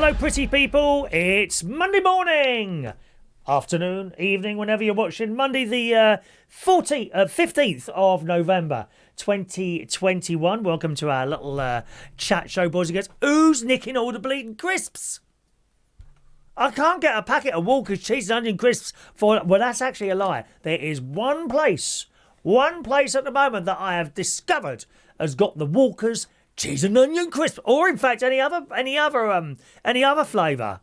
Hello, pretty people. It's Monday morning, afternoon, evening, whenever you're watching. Monday, the 15th of November, 2021. Welcome to our little chat show, boys and girls. Who's nicking all the bleeding crisps? I can't get a packet of Walker's cheese and onion crisps for... Well, that's actually a lie. There is one place at the moment that I have discovered has got the Walker's cheese and onion crisp, or in fact any other flavour.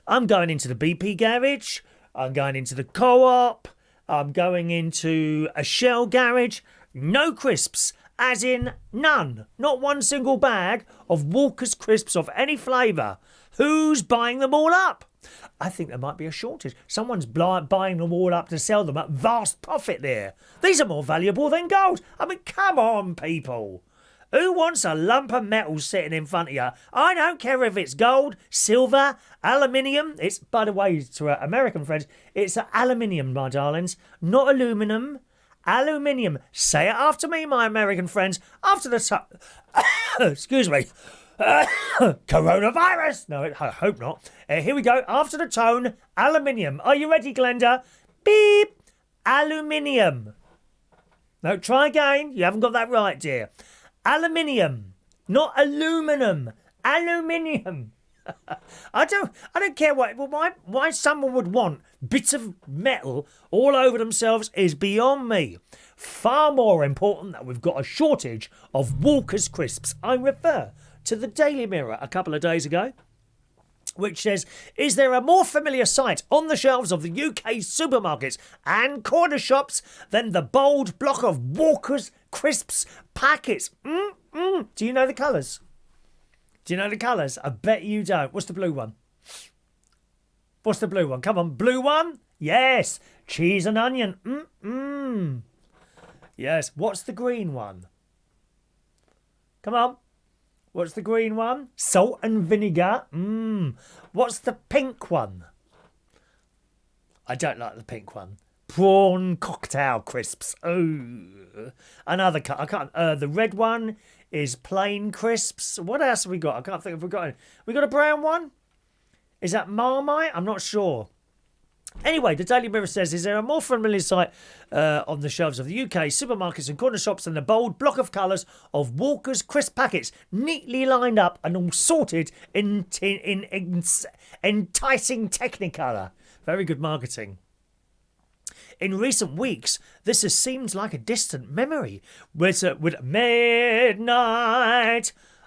I'm going into the BP garage. I'm going into the Co-op. I'm going into a Shell garage. No crisps, as in none. Not one single bag of Walker's crisps of any flavour. Who's buying them all up? I think there might be a shortage. Someone's buying them all up to sell them at vast profit there. These are more valuable than gold. I mean, come on, people. Who wants a lump of metal sitting in front of you? I don't care if it's gold, silver, aluminium. It's, by the way, to our American friends, it's aluminium, my darlings, not aluminum. Aluminium. Say it after me, my American friends. After the... Excuse me. Coronavirus. No, I hope not. Here we go. After the tone, aluminium. Are you ready, Glenda? Beep. Aluminium. No, try again. You haven't got that right, dear. Aluminium, not aluminum. Aluminium. I don't care why someone would want bits of metal all over themselves is beyond me. Far more important that we've got a shortage of Walker's crisps. I refer to the Daily Mirror a couple of days ago, which says, is there a more familiar sight on the shelves of the UK supermarkets and corner shops than the bold block of Walker's crisps packets? Do you know the colours? Do you know the colours? I bet you don't. What's the blue one? What's the blue one? Come on, blue one? Yes, cheese and onion. Yes, what's the green one? Come on. What's the green one? Salt and vinegar. What's the pink one? I don't like the pink one. Prawn cocktail crisps. Oh, another cut. I can't. The red one is plain crisps. What else have we got? I can't think if we've got any. We got a brown one. Is that Marmite? I'm not sure. Anyway, the Daily Mirror says, is there a more familiar sight on the shelves of the UK supermarkets and corner shops than the bold block of colours of Walker's crisp packets, neatly lined up and all sorted in enticing technicolour? Very good marketing. In recent weeks, this has seemed like a distant memory. With midnight,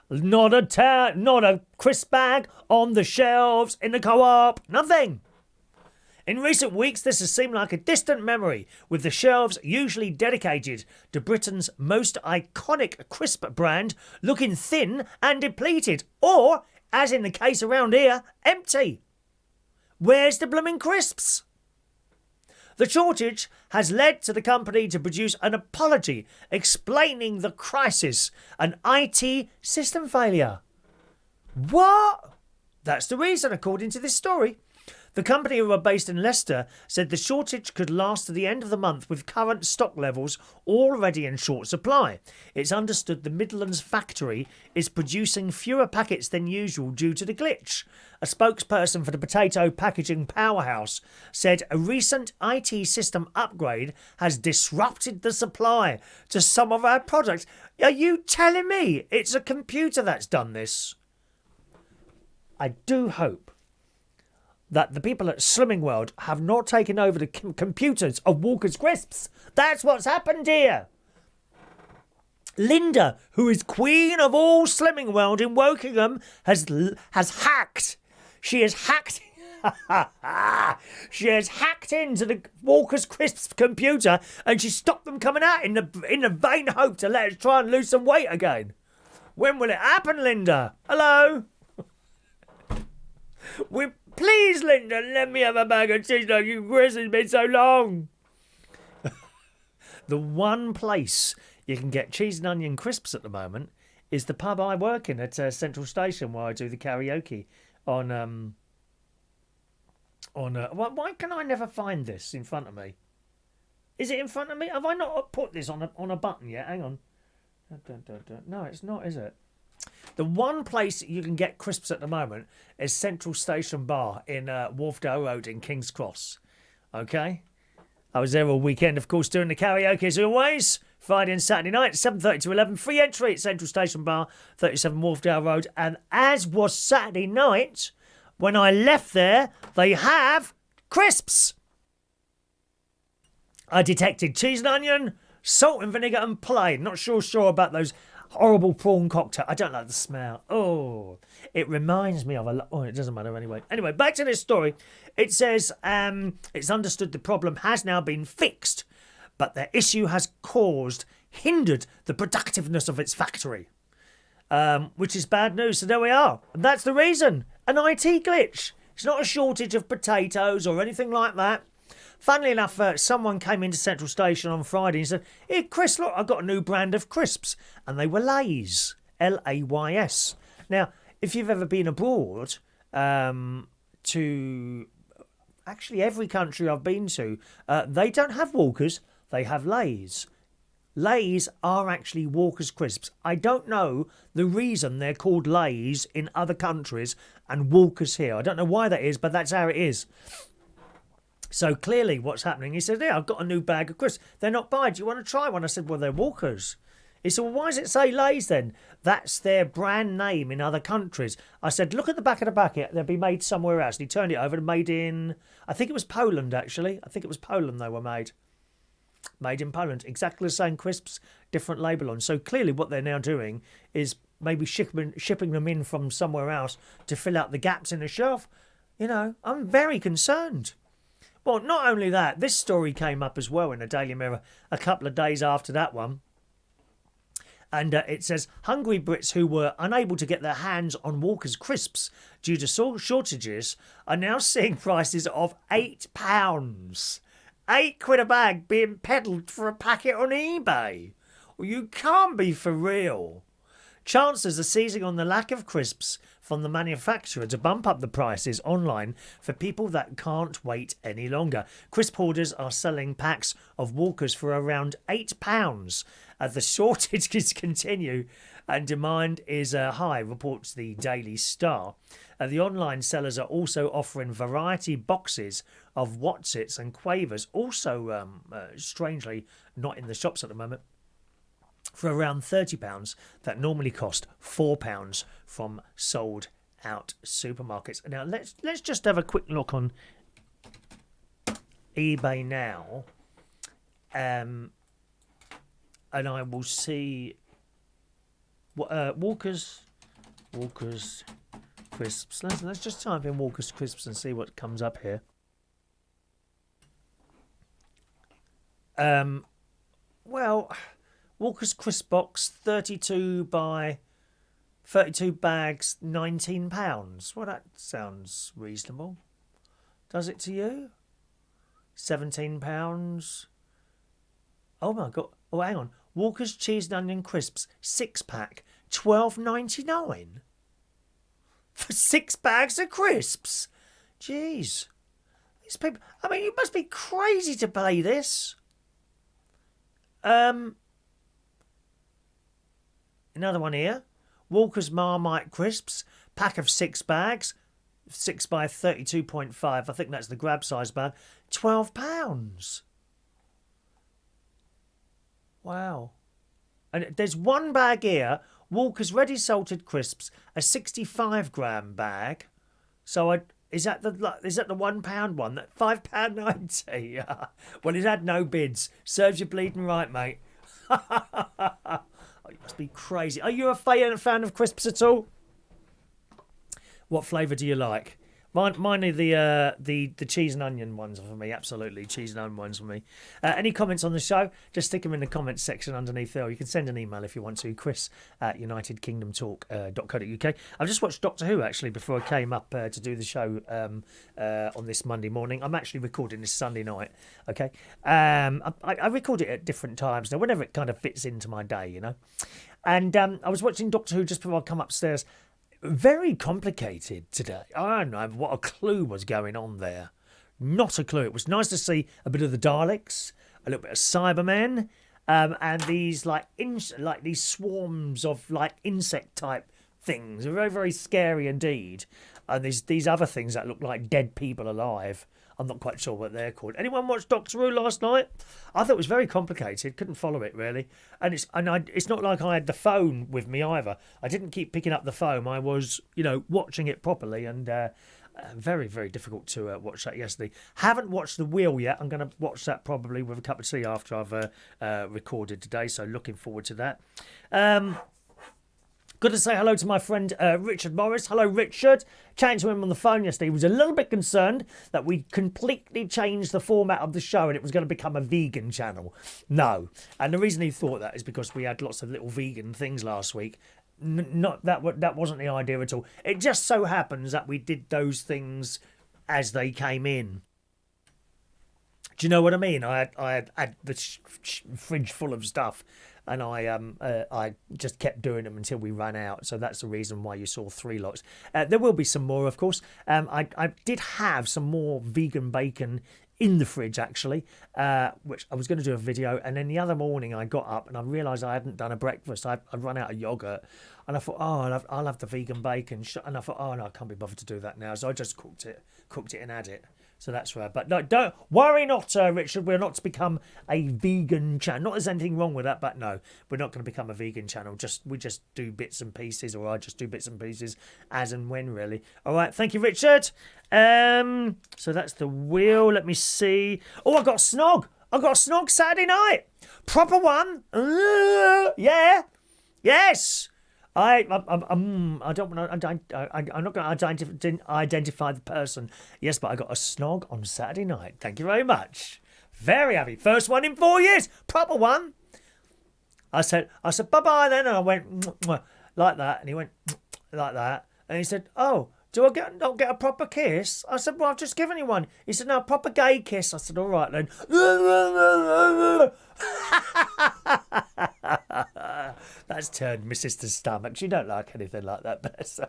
not a crisp bag on the shelves in the Co-op, nothing. In recent weeks, this has seemed like a distant memory, with the shelves usually dedicated to Britain's most iconic crisp brand looking thin and depleted, or, as in the case around here, empty. Where's the blooming crisps? The shortage has led to the company to produce an apology explaining the crisis, an IT system failure. What? That's the reason, according to this story. The company, who are based in Leicester, said the shortage could last to the end of the month with current stock levels already in short supply. It's understood the Midlands factory is producing fewer packets than usual due to the glitch. A spokesperson for the potato packaging powerhouse said a recent IT system upgrade has disrupted the supply to some of our products. Are you telling me it's a computer that's done this? I do hope that the people at Slimming World have not taken over the computers of Walker's crisps. That's what's happened here. Linda, who is queen of all Slimming World in Wokingham, has hacked. She has hacked. She has hacked into the Walker's crisps computer, and she stopped them coming out in the vain hope to let us try and lose some weight again. When will it happen, Linda? Hello. Please, Linda, let me have a bag of cheese like you crisps. It's been so long. The one place you can get cheese and onion crisps at the moment is the pub I work in at Central Station, where I do the karaoke on why can I never find this in front of me? Is it in front of me? Have I not put this on a button yet? Hang on. No, it's not, is it? The one place you can get crisps at the moment is Central Station Bar in Wharfdale Road in King's Cross. Okay? I was there all weekend, of course, doing the karaoke as always. Friday and Saturday night, 7:30 to 11. Free entry at Central Station Bar, 37 Wharfdale Road. And as was Saturday night, when I left there, they have crisps. I detected cheese and onion, salt and vinegar and plain. Not sure about those horrible prawn cocktail. I don't like the smell. Oh, it reminds me of a... Oh, it doesn't matter anyway. Anyway, back to this story. It says it's understood the problem has now been fixed, but the issue has hindered the productiveness of its factory, which is bad news. So there we are. And that's the reason. An IT glitch. It's not a shortage of potatoes or anything like that. Funnily enough, someone came into Central Station on Friday and said, "Here, Chris, look, I've got a new brand of crisps." And they were Lays. Lays. Now, if you've ever been abroad to actually every country I've been to, they don't have Walkers, they have Lays. Lays are actually Walker's crisps. I don't know the reason they're called Lays in other countries and Walker's here. I don't know why that is, but that's how it is. So clearly what's happening, he said, "Yeah, I've got a new bag of crisps. They're not bad. Do you want to try one?" I said, "Well, they're Walkers." He said, "Well, why does it say Lays then?" "That's their brand name in other countries." I said, "Look at the back of the packet. They'll be made somewhere else." And he turned it over and made in, I think it was Poland, actually. I think it was Poland they were made. Made in Poland. Exactly the same crisps, different label on. So clearly what they're now doing is maybe shipping them in from somewhere else to fill out the gaps in the shelf. You know, I'm very concerned. Well, not only that, this story came up as well in the Daily Mirror a couple of days after that one. And it says, hungry Brits who were unable to get their hands on Walker's crisps due to shortages are now seeing prices of £8. £8 a bag being peddled for a packet on eBay. Well, you can't be for real. Chancellors are seizing on the lack of crisps from the manufacturer to bump up the prices online for people that can't wait any longer. Crisp hoarders are selling packs of Walkers for around £8 as the shortages continue and demand is high, reports the Daily Star. The online sellers are also offering variety boxes of Wotsits and Quavers, also strangely not in the shops at the moment, for around £30 that normally cost £4 from sold out supermarkets. Now let's just have a quick look on eBay now, and I will see Walker's crisps. Let's just type in Walker's crisps and see what comes up here. Well, Walker's crisp box, 32 by 32 bags, £19. Well, that sounds reasonable. Does it to you? £17. Oh my God. Oh, hang on. Walker's cheese and onion crisps, 6-pack, £12.99 for 6 bags of crisps. Jeez. These people, I mean, you must be crazy to pay this. Another one here. Walker's Marmite crisps, pack of 6 bags, 6 by 32.5. I think that's the grab size bag. £12. Wow. And there's one bag here. Walker's ready salted crisps, a 65-gram bag. So is that the £1 one? That £5.90. Well, it had no bids. Serves you bleeding right, mate. Oh, you must be crazy. Are you a fan of crisps at all? What flavour do you like? Mine are the cheese and onion ones for me. Absolutely, cheese and onion ones for me. Any comments on the show? Just stick them in the comments section underneath there. Or you can send an email if you want to. chris@unitedkingdomtalk.co.uk. I've just watched Doctor Who actually before I came up to do the show on this Monday morning. I'm actually recording this Sunday night. Okay, I record it at different times now, whenever it kind of fits into my day, you know. And I was watching Doctor Who just before I come upstairs. Very complicated today. I don't know what a clue was going on there. Not a clue. It was nice to see a bit of the Daleks, a little bit of Cybermen, and these these swarms of insect type things. They're very, very scary indeed. And these other things that look like dead people alive. I'm not quite sure what they're called. Anyone watch Doctor Who last night? I thought it was very complicated. Couldn't follow it really. And it's not like I had the phone with me either. I didn't keep picking up the phone. I was, watching it properly, and very, very difficult to watch that yesterday. Haven't watched The Wheel yet. I'm going to watch that probably with a cup of tea after I've recorded today. So looking forward to that. Got to say hello to my friend Richard Morris. Hello, Richard. Chatting to him on the phone yesterday. He was a little bit concerned that we'd completely changed the format of the show and it was going to become a vegan channel. No. And the reason he thought that is because we had lots of little vegan things last week. Not that wasn't the idea at all. It just so happens that we did those things as they came in. Do you know what I mean? I had the fridge full of stuff. And I just kept doing them until we ran out. So that's the reason why you saw 3 lots. There will be some more, of course. I did have some more vegan bacon in the fridge, actually, which I was going to do a video. And then the other morning I got up and I realised I hadn't done a breakfast. I'd run out of yoghurt. And I thought, I'll have the vegan bacon. And I thought, no, I can't be bothered to do that now. So I just cooked it and had it. So that's right. But no, don't worry not, Richard. We're not to become a vegan channel. Not there's anything wrong with that, but no, we're not going to become a vegan channel. We just do bits and pieces, or I just do bits and pieces as and when, really. All right. Thank you, Richard. So that's The Wheel. Let me see. Oh, I got snog. Saturday night. Proper one. Yeah. Yes. I'm not going to identify the person. Yes, but I got a snog on Saturday night. Thank you very much. Very happy. First one in 4 years. Proper one. I said bye-bye then, and I went like that, and he went like that, and he said, oh, do I not get a proper kiss? I said, well, I've just given you one. He said, no, a proper gay kiss. I said, all right then. That's turned my sister's stomach. She don't like anything like that, but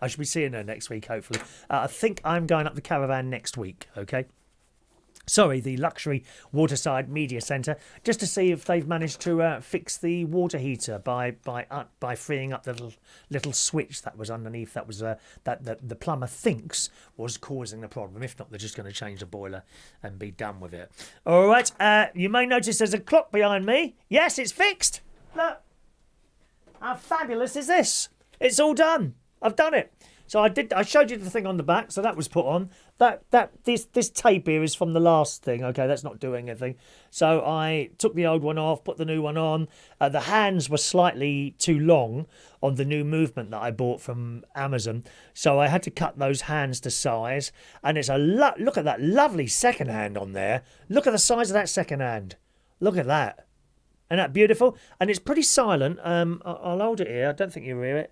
I should be seeing her next week, hopefully. I think I'm going up the caravan next week, okay? Sorry, the Luxury Waterside Media Centre, just to see if they've managed to fix the water heater by freeing up the little switch that was underneath. That was that the plumber thinks was causing the problem. If not, they're just going to change the boiler and be done with it. All right. You may notice there's a clock behind me. Yes, it's fixed. Look, how fabulous is this? It's all done. I've done it. So I showed you the thing on the back, so that was put on. This tape here is from the last thing. Okay, that's not doing anything. So I took the old one off, put the new one on. The hands were slightly too long on the new movement that I bought from Amazon, so I had to cut those hands to size. And it's look at that lovely second hand on there. Look at the size of that second hand. Look at that. Isn't that beautiful? And it's pretty silent. I'll hold it here. I don't think you'll hear it.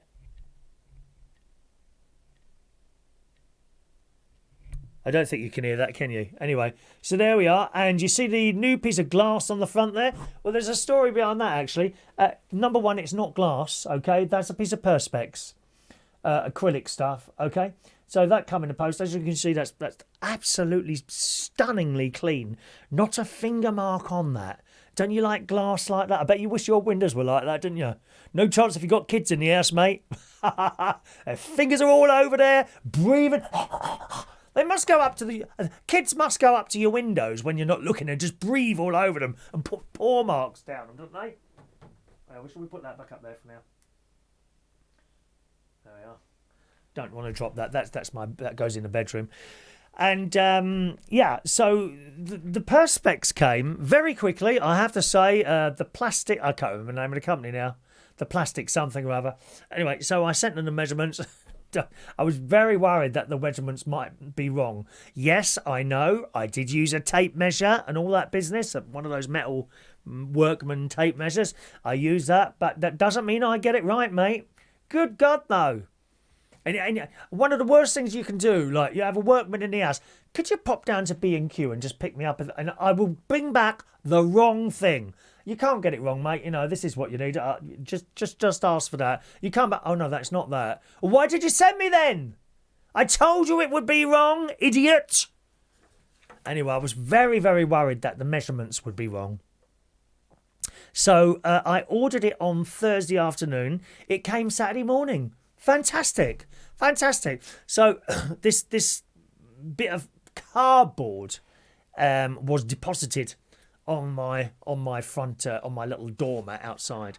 I don't think you can hear that, can you? Anyway, so there we are. And you see the new piece of glass on the front there? Well, there's a story behind that, actually. Number one, it's not glass, okay? That's a piece of Perspex, acrylic stuff, okay? So that come in the post. As you can see, that's absolutely stunningly clean. Not a finger mark on that. Don't you like glass like that? I bet you wish your windows were like that, didn't you? No chance if you got kids in the house, mate. Their fingers are all over there, breathing... They must go up to the... Kids must go up to your windows when you're not looking and just breathe all over them and put paw marks down them, don't they? Well, should we put that back up there for now? There we are. Don't want to drop that. That goes in the bedroom. And, yeah, so the Perspex came very quickly, I have to say. The plastic... I can't remember the name of the company now. The plastic something or other. Anyway, so I sent them the measurements... I was very worried that the measurements might be wrong. Yes, I know. I did use a tape measure and all that business. One of those metal workman tape measures. I used that, but that doesn't mean I get it right, mate. Good God, no. And one of the worst things you can do, like you have a workman in the house, could you pop down to B&Q and just pick me up and I will bring back the wrong thing. You can't get it wrong, mate. You know, this is what you need. Just ask for that. You come back. Oh, no, that's not that. Well, why did you send me then? I told you it would be wrong, idiot. Anyway, I was very, very worried that the measurements would be wrong. So I ordered it on Thursday afternoon. It came Saturday morning. Fantastic. So this bit of cardboard was deposited on my front on my little doormat outside,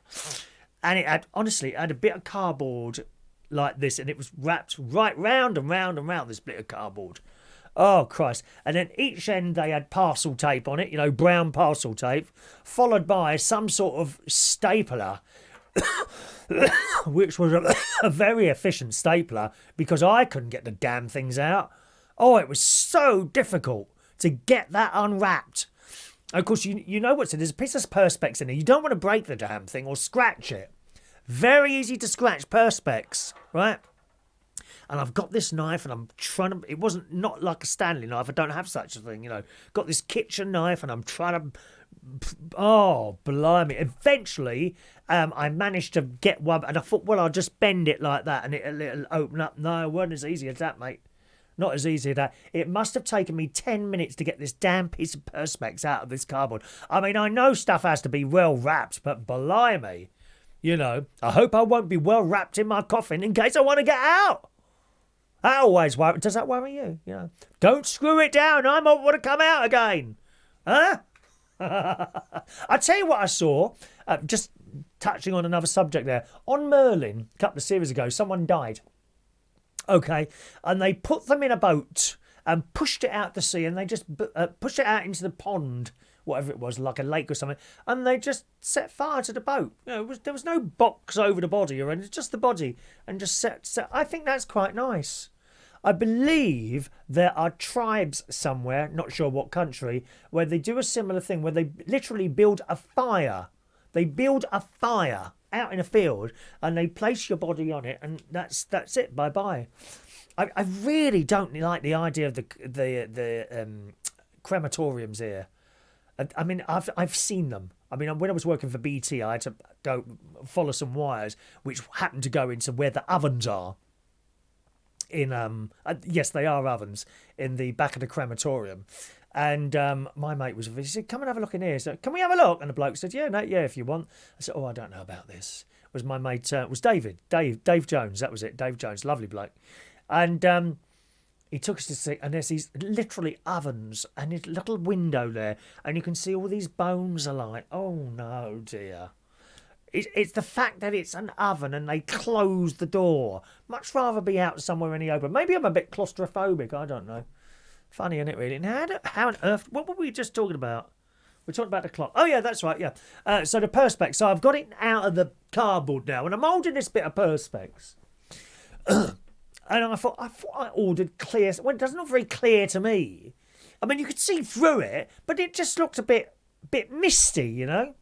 and it had a bit of cardboard like this, and it was wrapped right round and round and round this bit of cardboard. Oh Christ. And then each end they had parcel tape on it, brown parcel tape, followed by some sort of stapler which was a very efficient stapler because I couldn't get the damn things out. Oh, it was so difficult to get that unwrapped. Of course, you know what's in there's a piece of Perspex in there. You don't want to break the damn thing or scratch it. Very easy to scratch Perspex, right? And I've got this knife and I'm trying to... It wasn't not like a Stanley knife. I don't have such a thing, Got this kitchen knife and I'm trying to... Oh, blimey. Eventually, I managed to get one and I thought, well, I'll just bend it like that and it'll open up. No, it wasn't as easy as that, mate. Not as easy as that. It must have taken me 10 minutes to get this damn piece of Perspex out of this cardboard. I mean, I know stuff has to be well wrapped, but blimey, I hope I won't be well wrapped in my coffin in case I want to get out. That always worries. Does that worry you? Don't screw it down. I might want to come out again. Huh? I'll tell you what I saw. Just touching on another subject there. On Merlin, a couple of series ago, someone died. Okay, and they put them in a boat and pushed it out to sea, and they just pushed it out into the pond, whatever it was, like a lake or something, and they just set fire to the boat. There was no box over the body or anything, just the body, and just set. I think that's quite nice. I believe there are tribes somewhere, not sure what country, where they do a similar thing, where they literally build a fire. They build a fire out in a field and they place your body on it, and that's it. Bye bye. I really don't like the idea of the crematoriums here. I mean, I've seen them. I mean, when I was working for BT, I had to go follow some wires which happened to go into where the ovens are. Yes, they are ovens in the back of the crematorium. And my mate he said, come and have a look in here. So, can we have a look? And the bloke said, yeah, if you want. I said, I don't know about this. It was my mate, was Dave Jones. That was it, Dave Jones, lovely bloke. And he took us to see, and there's these literally ovens and his little window there, and you can see all these bones are like, oh no, dear. It's the fact that it's an oven and they close the door. Much rather be out somewhere in the open. Maybe I'm a bit claustrophobic, I don't know. Funny, isn't it, really? And how on earth... What were we just talking about? We're talking about the clock. Oh, yeah, that's right, yeah. So the Perspex. So I've got it out of the cardboard now, and I'm holding this bit of Perspex. And I thought I ordered clear... Well, it doesn't look very clear to me. I mean, you could see through it, but it just looked a bit misty, And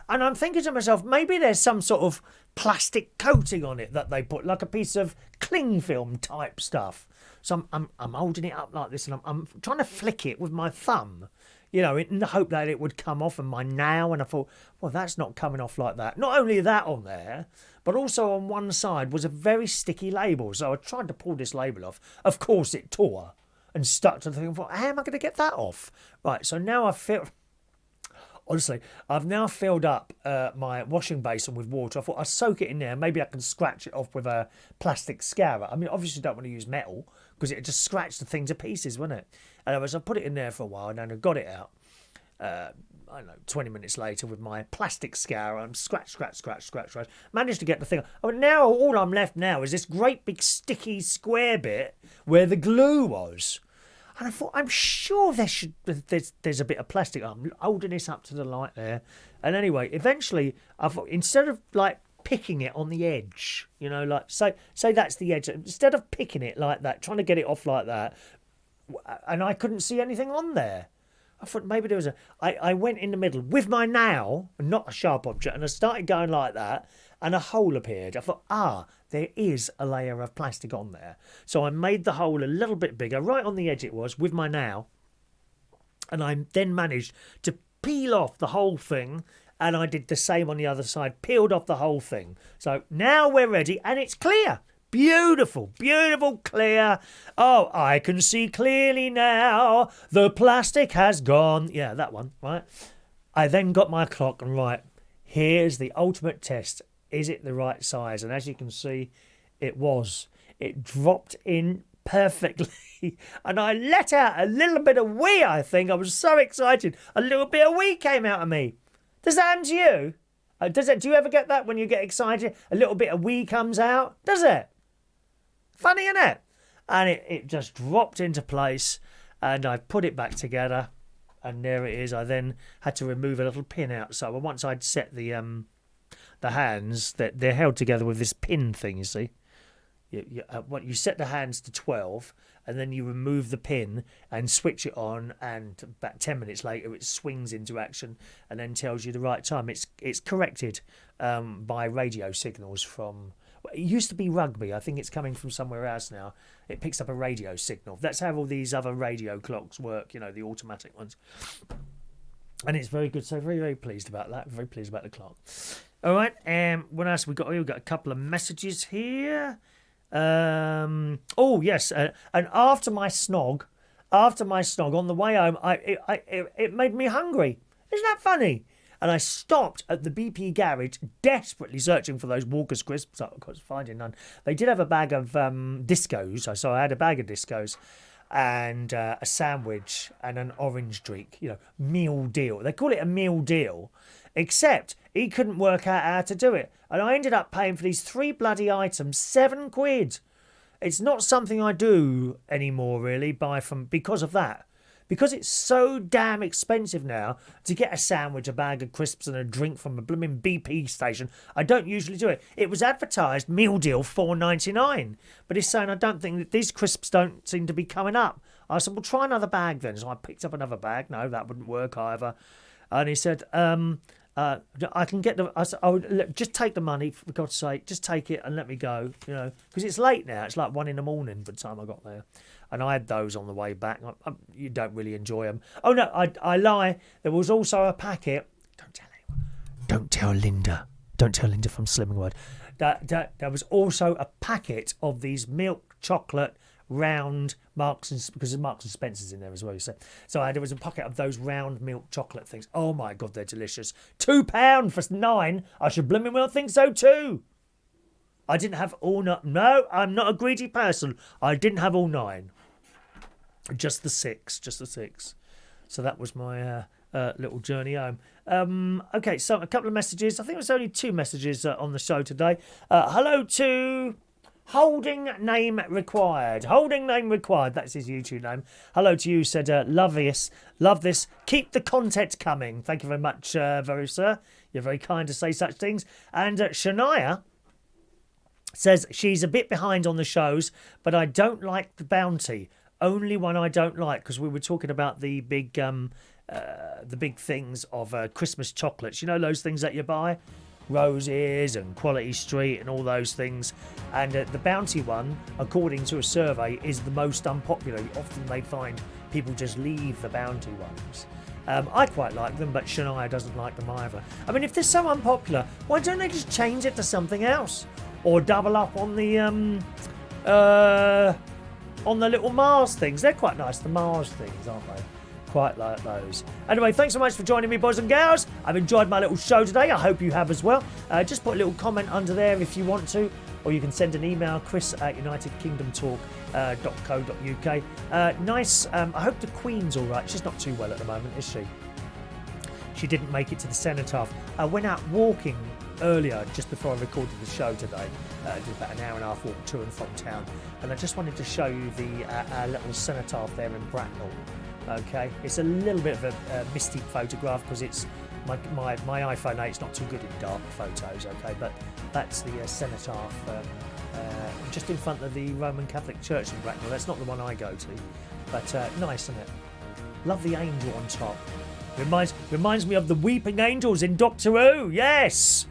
I'm thinking to myself, maybe there's some sort of plastic coating on it that they put, like a piece of cling film type stuff. So I'm holding it up like this, and I'm trying to flick it with my thumb, in the hope that it would come off of my nail. And I thought, well, that's not coming off like that. Not only that on there, but also on one side was a very sticky label. So I tried to pull this label off. Of course, it tore and stuck to the thing. I thought, how am I going to get that off? Right, so now Honestly, I've now filled up my washing basin with water. I thought I'd soak it in there. Maybe I can scratch it off with a plastic scourer. I mean, obviously, don't want to use metal because it'd just scratch the thing to pieces, wouldn't it? And I put it in there for a while, and then I got it out. I don't know, 20 minutes later with my plastic scourer, and scratch. Managed to get the thing. Oh, now all I'm left now is this great big sticky square bit where the glue was. And I thought, I'm sure there's a bit of plastic. I'm holding this up to the light there. And anyway, eventually, I thought, instead of like picking it on the edge, like say that's the edge. Instead of picking it like that, trying to get it off like that, and I couldn't see anything on there. I thought maybe there was I went in the middle with my nail, not a sharp object, and I started going like that, and a hole appeared. I thought, there is a layer of plastic on there. So I made the hole a little bit bigger, right on the edge it was, with my nail. And I then managed to peel off the whole thing, and I did the same on the other side, peeled off the whole thing. So now we're ready, and it's clear. Beautiful, clear. Oh, I can see clearly now. The plastic has gone. Yeah, that one, right? I then got my clock and right, here's the ultimate test. Is it the right size? And as you can see, it was. It dropped in perfectly. And I let out a little bit of wee, I think. I was so excited. A little bit of wee came out of me. Does that happen to you? Do you ever get that when you get excited? A little bit of wee comes out? Does it? Funny, isn't it? And it just dropped into place. And I put it back together. And there it is. I then had to remove a little pin out. So once I'd set the hands, that they're held together with this pin thing, you see. You set the hands to 12 and then you remove the pin and switch it on, and about 10 minutes later it swings into action and then tells you the right time. It's corrected by radio signals from... It used to be rugby. I think it's coming from somewhere else now. It picks up a radio signal. That's how all these other radio clocks work, the automatic ones. And it's very good. So very, very pleased about that. Very pleased about the clock. All right. What else we got? We've got a couple of messages here. Oh yes. And after my snog on the way home, it made me hungry. Isn't that funny? And I stopped at the BP garage, desperately searching for those Walker's crisps. I was finding none. They did have a bag of discos, so I had a bag of discos and a sandwich and an orange drink. Meal deal. They call it a meal deal, except he couldn't work out how to do it, and I ended up paying for these 3 bloody items £7. It's not something I do anymore, really, because of that. Because it's so damn expensive now to get a sandwich, a bag of crisps and a drink from a blooming BP station, I don't usually do it. It was advertised, meal deal, $4.99. But it's saying I don't think that these crisps don't seem to be coming up. I said, well, try another bag then. So I picked up another bag. No, that wouldn't work either. And he said, I can get I said, just take the money, for God's sake. Just take it and let me go, because it's late now. It's like 1 a.m. by the time I got there. And I had those on the way back. You don't really enjoy them. Oh, no, I lie. There was also a packet. Don't tell anyone. Don't tell Linda. Don't tell Linda from Slimming Word. There was also a packet of these milk chocolate round because Marks and Spencer's in there as well, you said. So there was a packet of those round milk chocolate things. Oh, my God, they're delicious. £2 for 9. I should blooming well think so, too. I didn't have all 9. No, I'm not a greedy person. I didn't have all 9. Just the 6. So that was my little journey home. Okay, so a couple of messages. I think there's only 2 messages on the show today. Hello to Holding Name Required. Holding Name Required, that's his YouTube name. Hello to you, said, love this. Keep the content coming. Thank you very much, very sir. You're very kind to say such things. And Shania says she's a bit behind on the shows, but I don't like the bounty. Only one I don't like, because we were talking about the big things of Christmas chocolates. Those things that you buy? Roses and Quality Street and all those things. And the bounty one, according to a survey, is the most unpopular. Often they find people just leave the bounty ones. I quite like them, but Shania doesn't like them either. I mean, if they're so unpopular, why don't they just change it to something else? Or double up on the little Mars things. They're quite nice, the Mars things, aren't they? Quite like those. Anyway, thanks so much for joining me, boys and girls. I've enjoyed my little show today. I hope you have as well. Just put a little comment under there if you want to, or you can send an email, chris@unitedkingdomtalk.co.uk. Nice. I hope the Queen's all right. She's not too well at the moment, is she? She didn't make it to the cenotaph. I went out walking earlier, just before I recorded the show today. I did about an hour and a half walk to and from town, and I just wanted to show you the little cenotaph there in Bracknell. Okay, it's a little bit of a misty photograph because it's my iPhone 8's not too good in dark photos. Okay, but that's the cenotaph just in front of the Roman Catholic Church in Bracknell. That's not the one I go to, but nice, isn't it? Love the angel on top. Reminds me of the weeping angels in Doctor Who. Yes.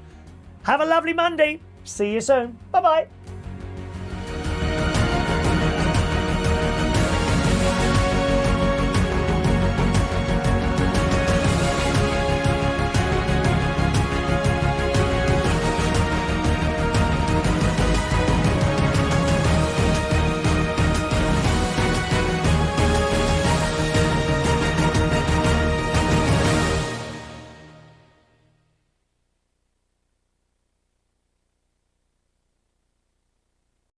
Have a lovely Monday. See you soon. Bye bye.